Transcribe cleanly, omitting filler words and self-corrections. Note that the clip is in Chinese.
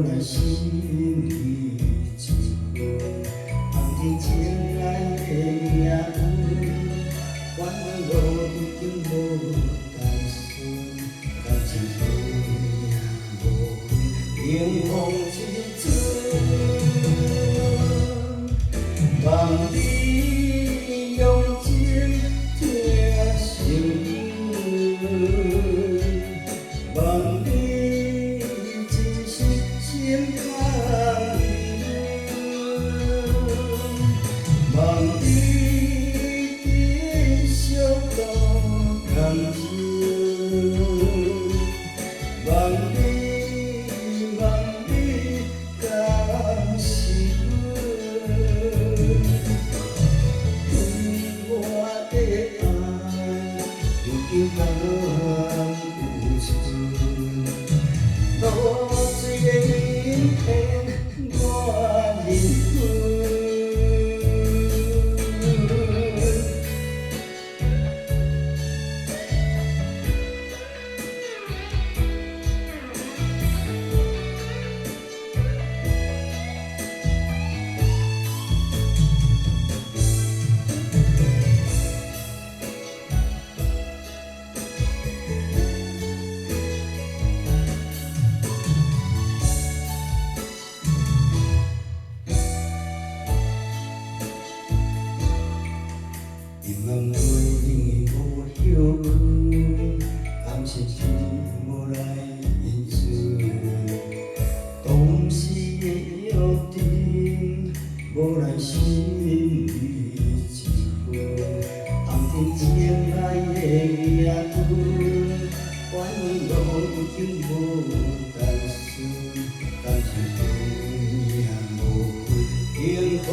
来心里一句，放天前来的命运，阮我已经无单纯，感情永远无分，迎风一寸，望你用情疼心，望你真实心甘愿，望你继续多感情，望你甘心，对我的爱有几番有存，落水的阴天我认分。阴暗的冷无休，暗时是无来因循，当时的约定无来心里一分，冬天前来的命运，阮我已经无单纯，感情永远无分，迎风。